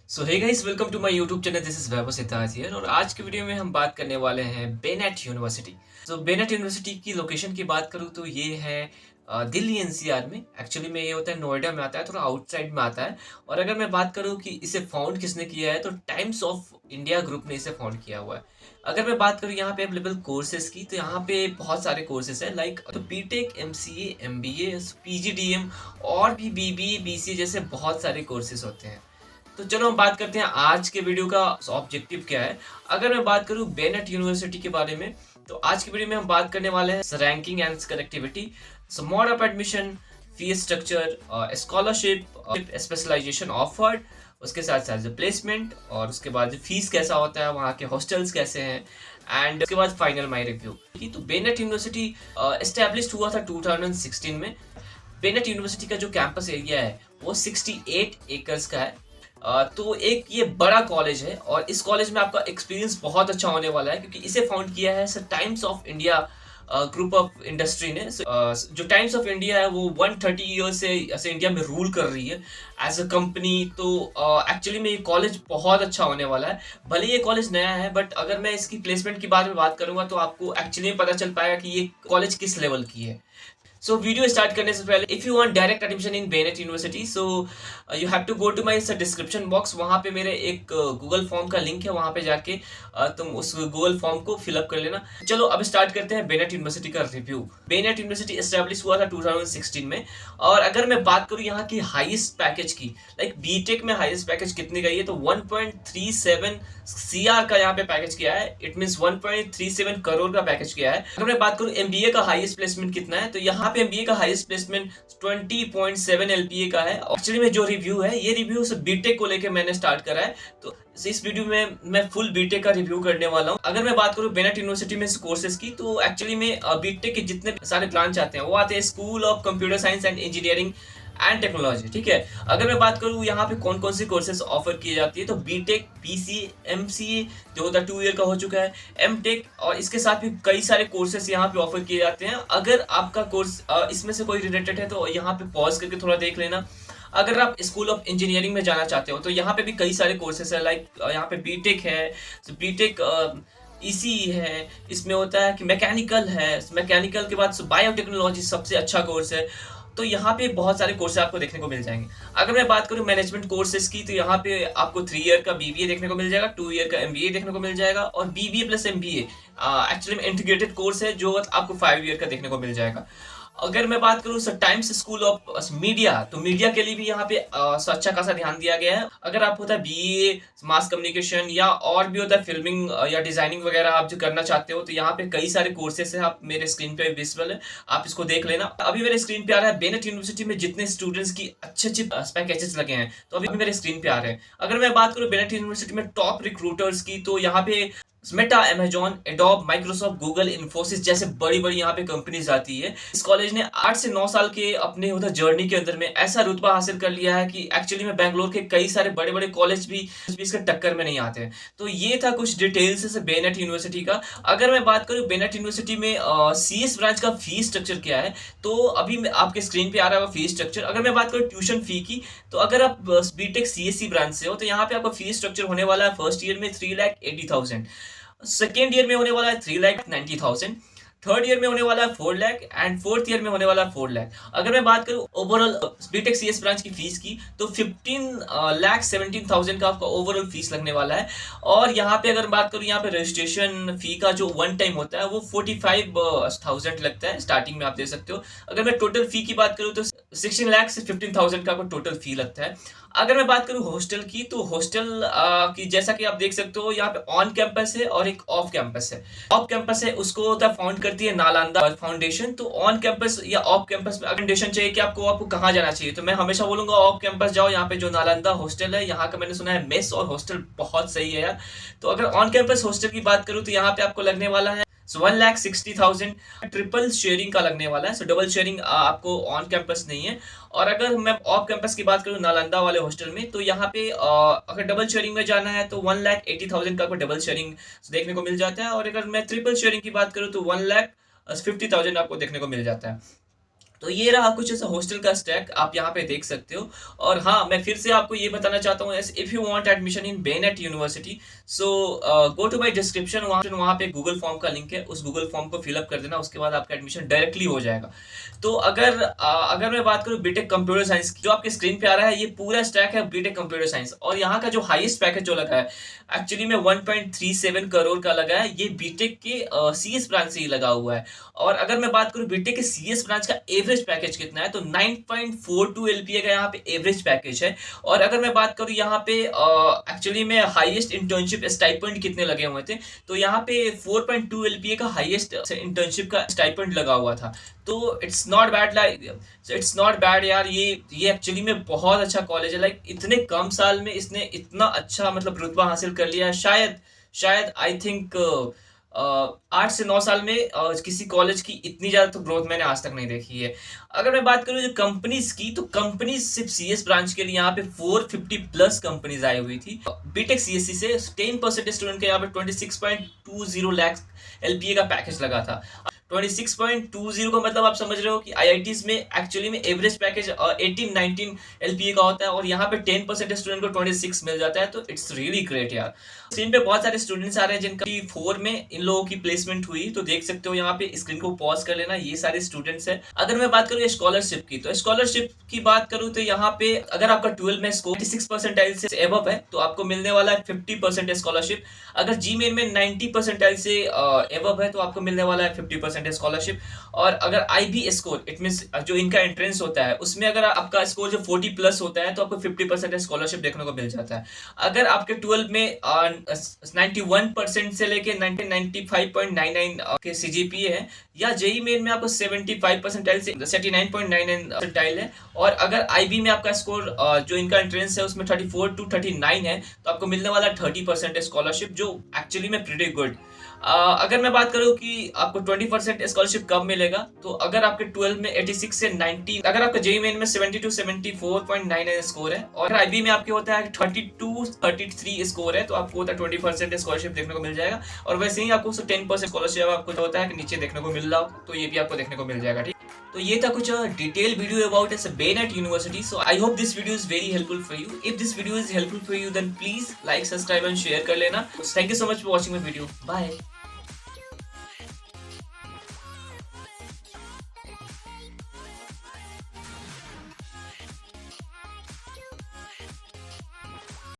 So hey guys, welcome to my YouTube channel. This is Vaibhav Siddharth here और आज के video में हम बात करने वाले हैं बेनेट यूनिवर्सिटी। सो बेनेट यूनिवर्सिटी की लोकेशन की बात करूँ तो ये है दिल्ली एनसीआर में। एक्चुअली में ये होता है नोएडा में आता है, थोड़ा आउटसाइड में आता है। और अगर मैं बात करूँ कि इसे फाउंड किसने किया है तो टाइम्स ऑफ इंडिया ग्रुप ने इसे फाउंड किया हुआ है। अगर मैं बात करूँ यहाँ पे अवेलेबल कोर्सेज की तो यहाँ पे बहुत सारे कोर्सेज हैं, लाइक तो बीटेक, एमसीए, एमबीए, पीजीडीएम और भी बीबीए, बीसीए जैसे बहुत सारे कोर्सेज होते हैं। तो चलो हम बात करते हैं आज के वीडियो का ऑब्जेक्टिव क्या है। अगर मैं बात करूं बेनेट यूनिवर्सिटी के बारे में तो आज की वीडियो में हम बात करने वाले हैं ranking and connectivity, mode of admission, fees structure, scholarship, specialisation offered, उसके साथ साथ प्लेसमेंट और उसके बाद फीस कैसा होता है, वहाँ के हॉस्टल्स कैसे हैं, एंड उसके बाद फाइनल माई रिव्यू। तो बेनेट यूनिवर्सिटी एस्टेब्लिश हुआ था 2016 में। बेनेट यूनिवर्सिटी का जो कैंपस एरिया है वो 68 एकर्स का है। तो एक ये बड़ा कॉलेज है और इस कॉलेज में आपका एक्सपीरियंस बहुत अच्छा होने वाला है, क्योंकि इसे फाउंड किया है sir times of India group of industry ने। जो टाइम्स ऑफ इंडिया है वो 130 ईयर्स से ऐसे इंडिया में रूल कर रही है एज अ कंपनी। तो एक्चुअली में ये कॉलेज बहुत अच्छा होने वाला है। भले ये कॉलेज नया है बट अगर मैं इसकी प्लेसमेंट की बारे में बात करूंगा तो आपको एक्चुअली पता चल पाएगा कि ये कॉलेज किस लेवल की है। सो वीडियो स्टार्ट करने से पहले if you want direct admission in Bennett University so you have to go to my description box. वहाँ पे मेरे एक गूगल फॉर्म का लिंक है, वहाँ पे जाके तुम उस गूगल फॉर्म को फिलअप कर लेना। चलो अब स्टार्ट करते हैं बेनेट यूनिवर्सिटी का रिव्यू। बेनेट यूनिवर्सिटी एस्टेब्लिश हुआ था 2016 में। और अगर मैं बात करूँ यहाँ की हाईएस्ट पैकेज की, लाइक बीटेक में हाईएस्ट पैकेज कितनी गई है तो 1.37 सीआर का यहाँ पे पैकेज किया है। इट मींस 1.37 करोड़ का पैकेज किया है। अगर मैं बात करूँ एमबीए का हाईएस्ट प्लेसमेंट कितना है तो यहाँ पे एमबीए का हाईएस्ट प्लेसमेंट 20.7 एलपीए का है। एक्चुअली में जो रिव्यू है ये रिव्यू बीटेक को लेकर मैंने स्टार्ट करा है, तो इस वीडियो में मैं फुल बीटेक का रिव्यू करने वाला हूँ। अगर मैं बात करूँ बेनेट यूनिवर्सिटी में कोर्सेज की तो एक्चुअली में बीटेक के जितने सारे ब्रांच आते हैं वो आते हैं school of computer science and engineering and technology. ठीक है, अगर मैं बात करूँ यहाँ पे कौन कौन सी कोर्सेज ऑफर की जाती है तो बीटेक, बीसीए, एमसीए जो होता है 2 ईयर का हो चुका है, एमटेक, और इसके साथ भी कई सारे कोर्सेज यहाँ पे ऑफर किए जाते हैं। अगर आपका कोर्स इसमें से कोई रिलेटेड है तो यहाँ पे पॉज करके थोड़ा देख लेना। अगर आप स्कूल ऑफ इंजीनियरिंग में जाना चाहते हो तो यहाँ पे भी कई सारे कोर्सेज है, लाइक यहाँ पे बीटेक है, बीटेक इसी है, इसमें होता है कि मैकेनिकल है, मैकेनिकल के बाद बायोटेक्नोलॉजी सबसे अच्छा कोर्स है। तो यहाँ पे बहुत सारे कोर्स आपको देखने को मिल जाएंगे। अगर मैं बात करूँ मैनेजमेंट कोर्सेज की तो यहाँ पे आपको 3 ईयर का बीबीए देखने को मिल जाएगा, 2 ईयर का एमबीए देखने को मिल जाएगा और बीबीए प्लस एमबीए एक्चुअली में इंटीग्रेटेड कोर्स है जो आपको 5 ईयर का देखने को मिल जाएगा। अगर मैं बात करूँ sir times school of media तो मीडिया के लिए भी यहाँ पे अच्छा खासा ध्यान दिया गया है। अगर आप होता है बीए मास कम्युनिकेशन या और भी होता है फिल्मिंग या डिजाइनिंग वगैरह आप जो करना चाहते हो तो यहाँ पे कई सारे कोर्सेस हैं, आप मेरे स्क्रीन पे विजिबल है, आप इसको देख लेना। अभी मेरे स्क्रीन पे आ रहा है बेनेट यूनिवर्सिटी में जितने स्टूडेंट्स की अच्छे अच्छे पैकेजेस लगे हैं तो अभी मेरे स्क्रीन पे आ रहे हैं। अगर मैं बात करूँ बेनेट यूनिवर्सिटी में टॉप रिक्रूटर्स की तो यहाँ पे Meta, Amazon, adobe, Microsoft, Google, Infosys जैसे बड़ी बड़ी यहाँ पे कंपनीज आती है। इस कॉलेज ने 8 से 9 साल के अपने उधर जर्नी के अंदर में ऐसा रुतबा हासिल कर लिया है कि एक्चुअली में बैंगलोर के कई सारे बड़े बड़े कॉलेज भी इसके टक्कर में नहीं आते हैं। तो ये था कुछ डिटेल्स से बेनेट यूनिवर्सिटी का। अगर मैं बात करूँ बेनेट यूनिवर्सिटी में सीएस ब्रांच का फीस स्ट्रक्चर क्या है तो अभी आपके स्क्रीन पे आ रहा है फीस स्ट्रक्चर। अगर मैं बात करूँ ट्यूशन फी की तो अगर आप बीटेक सीएससी ब्रांच से हो तो यहाँ पे आपका फीस स्ट्रक्चर होने वाला है फर्स्ट ईयर में 3,80,000, सेकेंड ईयर में होने वाला है 3,90,000, थर्ड ईयर में होने वाला है 4 लाख एंड फोर्थ ईयर में होने वाला है 4 लाख। अगर मैं बात करूं ओवरऑल बीटेक सीएस ब्रांच की फीस की तो 15,17,000 का आपका ओवरऑल फीस लगने वाला है। और यहाँ पे अगर बात करूं यहाँ पे रजिस्ट्रेशन फी का जो वन टाइम होता है वो 45,000 लगता है, स्टार्टिंग में आप दे सकते हो। अगर मैं टोटल फी की बात करूं तो 16 लाख से 15,000 का आपको टोटल फी लगता है। अगर मैं बात करूं हॉस्टल की तो हॉस्टल की जैसा कि आप देख सकते हो यहाँ पे ऑन कैंपस है और एक ऑफ कैंपस है। ऑफ कैंपस है उसको होता है फाउंड करती है नालंदा फाउंडेशन। तो ऑन कैंपस या ऑफ कैंपस में फाउंडेशन चाहिए कि आपको कहाँ जाना चाहिए तो मैं हमेशा बोलूंगा ऑफ कैंपस जाओ। यहाँ पे जो नालंदा हॉस्टल है यहाँ का मैंने सुना है मेस और हॉस्टल बहुत सही है यार। तो अगर ऑन कैंपस हॉस्टल की बात करूँ तो यहाँ पे आपको लगने वाला है 1,60,000 ट्रिपल शेयरिंग का लगने वाला है। सो डबल शेयरिंग आपको ऑन कैंपस नहीं है। और अगर मैं ऑफ कैंपस की बात करूँ नालंदा वाले हॉस्टल में तो यहाँ पे अगर डबल शेयरिंग में जाना है तो 1,80,000 का आपको डबल शेयरिंग देखने को मिल जाता है। और अगर मैं ट्रिपल शेयरिंग की बात करूँ तो 1,50,000 आपको देखने को मिल जाता है। तो ये रहा कुछ ऐसा हॉस्टल का स्टैक, आप यहाँ पे देख सकते हो। और हाँ, मैं फिर से आपको ये बताना चाहता हूँ, if you want admission in Bennett University, so go to my description, वहाँ पे गूगल फॉर्म का लिंक है, उस गूगल फॉर्म को फिलअप कर देना, उसके बाद आपका एडमिशन डायरेक्टली हो जाएगा। तो अगर मैं बात करूँ बीटेक कंप्यूटर साइंस की, जो आपके स्क्रीन पे आ रहा है, ये पूरा स्टैक है बीटेक कंप्यूटर साइंस। और यहाँ का जो हाईएस्ट पैकेज जो लगा है एक्चुअली में 1.37 करोड़ का लगा है, ये बीटेक के सीएस ब्रांच से ही लगा हुआ है। और अगर मैं बात करूं बीटेक के सीएस ब्रांच का एवरेज पैकेज कितना है, तो 9.42 एलपीए का यहाँ पे एवरेज पैकेज है। और अगर मैं बात करूं यहाँ पे एक्चुअली में हाईएस्ट इंटर्नशिप स्टाइपेंड कितने लगे हुए थे, तो यहाँ पे 4.2 एलपीए का हाईएस्ट इंटर्नशिप का स्टाइपेंड लगा हुआ था। तो it's not bad, like it's not bad यार। ये एक्चुअली में बहुत अच्छा कॉलेज है, लाइक इतने कम साल में इसने इतना अच्छा मतलब रुतबा हासिल कर लिया है। शायद शायद आई थिंक 8 से 9 साल में किसी कॉलेज की इतनी ज्यादा तो ग्रोथ मैंने आज तक नहीं देखी है। अगर मैं बात करूं जो कंपनीज की, तो कंपनीज सिर्फ सीएस ब्रांच के लिए यहाँ पे 450 प्लस कंपनीज आई हुई थी। बीटेक सीएससी से 10% स्टूडेंट के यहाँ पे 26.20 लाख एलपीए का पैकेज लगा था। 26.20 का मतलब आप समझ रहे हो कि आईआईटीज में एक्चुअली में एवरेज पैकेज 18-19 एलपीए का होता है, और यहाँ पे 10% स्टूडेंट को 26 मिल जाता है। तो इट्स रियली ग्रेट यार। स्क्रीन पे बहुत सारे स्टूडेंट्स आ रहे हैं जिनका 4 में इन लोगों की प्लेसमेंट हुई, तो देख सकते हो यहाँ पे, स्क्रीन को पॉज कर लेना, ये सारे स्टूडेंट्स हैं। अगर मैं बात करूँ स्कॉलरशिप की, तो स्कॉलरशिप की बात करूँ तो यहाँ पे अगर आपका 12 में स्कोर 96 परसेंटाइल से एबव है, तो आपको मिलने वाला है 50% स्कॉलरशिप। अगर जी मेन में 90 परसेंटाइल से एबव है, तो आपको मिलने वाला है 50% स्कॉलरशिप। और अगर आईबी स्कोर, इट मींस जो इनका एंट्रेंस होता है, उसमें अगर आपका स्कोर जो 40 प्लस होता है, तो आपको 50% स्कॉलरशिप देखने को मिल जाता है। अगर आपके 12 में 91% से लेके 95.99 के सीजीपीए है, या जेई मेन में आपको 75 परसेंटाइल से 79.99 परसेंटाइल है, और अगर आईबी में आपका स्कोर जो इनका एंट्रेंस है उसमें 34 to 39 है, तो आपको मिलने वाला 30% स्कॉलरशिप, जो एक्चुअली में प्रीटी गुड। अगर मैं बात करूं कि आपको 20% स्कॉलरशिप कब मिलेगा, तो अगर आपके 12 में 86 से 90, अगर आपका जेई मेन में 70 to 74.99 स्कोर है, और आईबी में आपके होता है 32-33 स्कोर है, तो आपको होता है 20% स्कॉलरशिप देखने को मिल जाएगा। और वैसे ही आपको 10% स्कॉलरशिप आपको जो होता है कि नीचे देखने को मिल रहा हो, तो ये भी आपको देखने को मिल जाएगा। ठीक, तो ये था कुछ detail video about Bennett University. So I hope this video is very helpful for you. If this video is helpful for you, then please like, subscribe and share कर लेना। Thank you so much for watching my video. Bye.